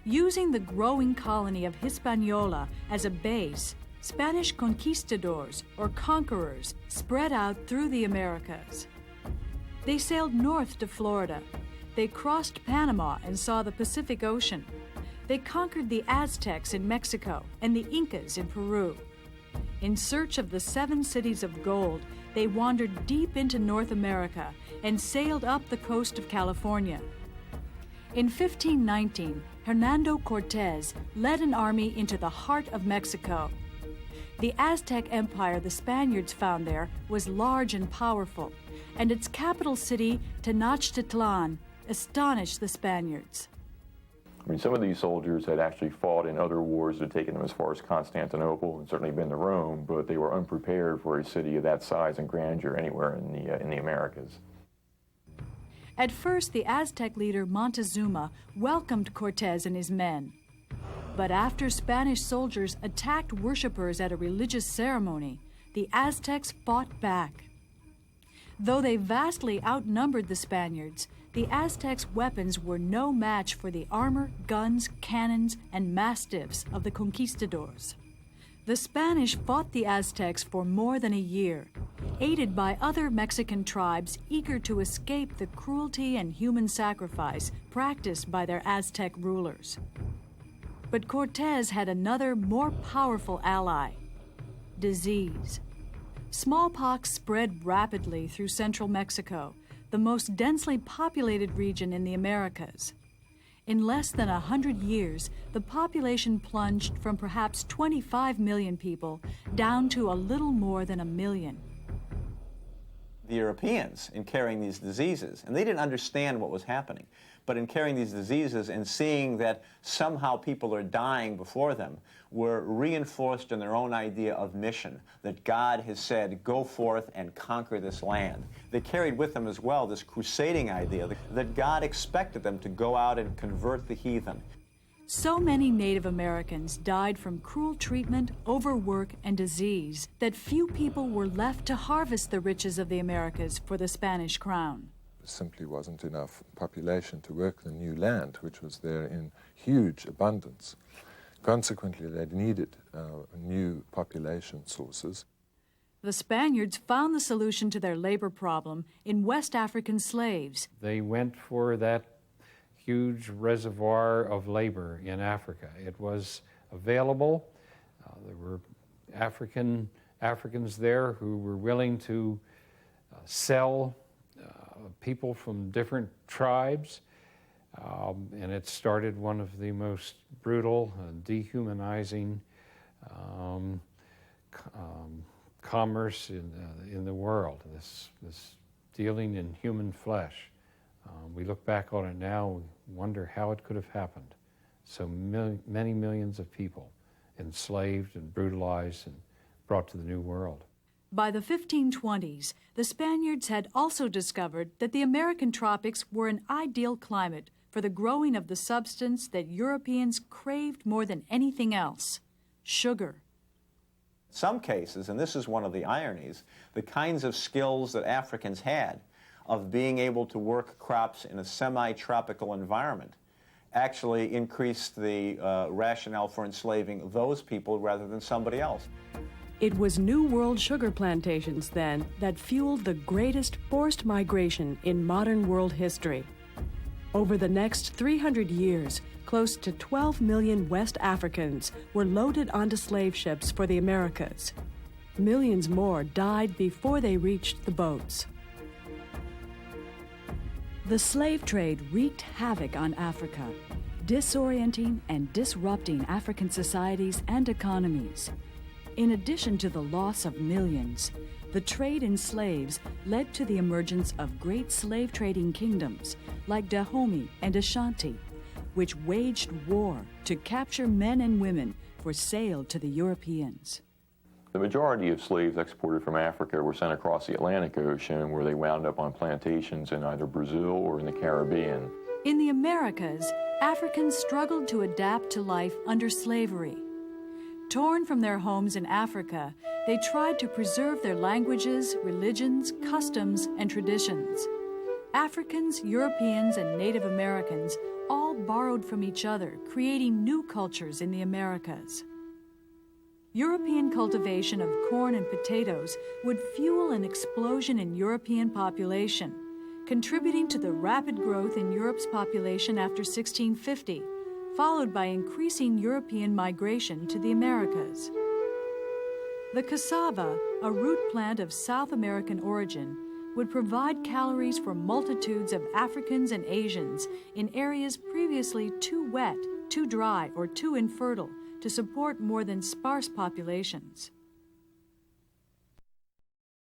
Using the growing colony of Hispaniola as a base, Spanish conquistadors, or conquerors, spread out through the Americas. They sailed north to Florida. They crossed Panama and saw the Pacific Ocean. They conquered the Aztecs in Mexico and the Incas in Peru. In search of the 7 cities of gold, they wandered deep into North America and sailed up the coast of California. In 1519, Hernando Cortés led an army into the heart of Mexico. The Aztec Empire the Spaniards found there was large and powerful, and its capital city, Tenochtitlan, astonished the Spaniards. I mean, some of these soldiers had actually fought in other wars that had taken them as far as Constantinople and certainly been to Rome, but they were unprepared for a city of that size and grandeur anywhere in the Americas. At first, the Aztec leader Montezuma welcomed Cortés and his men. But after Spanish soldiers attacked worshippers at a religious ceremony, the Aztecs fought back. Though they vastly outnumbered the Spaniards, the Aztecs' weapons were no match for the armor, guns, cannons, and mastiffs of the conquistadors. The Spanish fought the Aztecs for more than a year, aided by other Mexican tribes eager to escape the cruelty and human sacrifice practiced by their Aztec rulers. But Cortés had another, more powerful ally: disease. Smallpox spread rapidly through central Mexico, the most densely populated region in the Americas. In less than 100 years, the population plunged from perhaps 25 million people down to a little more than 1 million. The Europeans, in carrying these diseases, and they didn't understand what was happening, but in carrying these diseases and seeing that somehow people are dying before them, were reinforced in their own idea of mission, that God has said, go forth and conquer this land. They carried with them as well this crusading idea that God expected them to go out and convert the heathen. So many Native Americans died from cruel treatment, overwork, and disease that few people were left to harvest the riches of the Americas for the Spanish crown. There simply wasn't enough population to work the new land, which was there in huge abundance. Consequently, they needed new population sources. The Spaniards found the solution to their labor problem in West African slaves. They went for that huge reservoir of labor in Africa. It was available. There were Africans there who were willing to sell people from different tribes, and it started one of the most brutal and dehumanizing commerce in the world, this dealing in human flesh. We look back on it now and wonder how it could have happened. So many millions of people enslaved and brutalized and brought to the New World. By the 1520s, the Spaniards had also discovered that the American tropics were an ideal climate for the growing of the substance that Europeans craved more than anything else: sugar. In some cases, and this is one of the ironies, the kinds of skills that Africans had of being able to work crops in a semi-tropical environment actually increased the rationale for enslaving those people rather than somebody else. It was New World sugar plantations, then, that fueled the greatest forced migration in modern world history. Over the next 300 years, close to 12 million West Africans were loaded onto slave ships for the Americas. Millions more died before they reached the boats. The slave trade wreaked havoc on Africa, disorienting and disrupting African societies and economies. In addition to the loss of millions, the trade in slaves led to the emergence of great slave trading kingdoms like Dahomey and Ashanti, which waged war to capture men and women for sale to the Europeans. The majority of slaves exported from Africa were sent across the Atlantic Ocean, where they wound up on plantations in either Brazil or in the Caribbean. In the Americas, Africans struggled to adapt to life under slavery. Torn from their homes in Africa, they tried to preserve their languages, religions, customs, and traditions. Africans, Europeans, and Native Americans all borrowed from each other, creating new cultures in the Americas. European cultivation of corn and potatoes would fuel an explosion in European population, contributing to the rapid growth in Europe's population after 1650, followed by increasing European migration to the Americas. The cassava, a root plant of South American origin, would provide calories for multitudes of Africans and Asians in areas previously too wet, too dry, or too infertile to support more than sparse populations.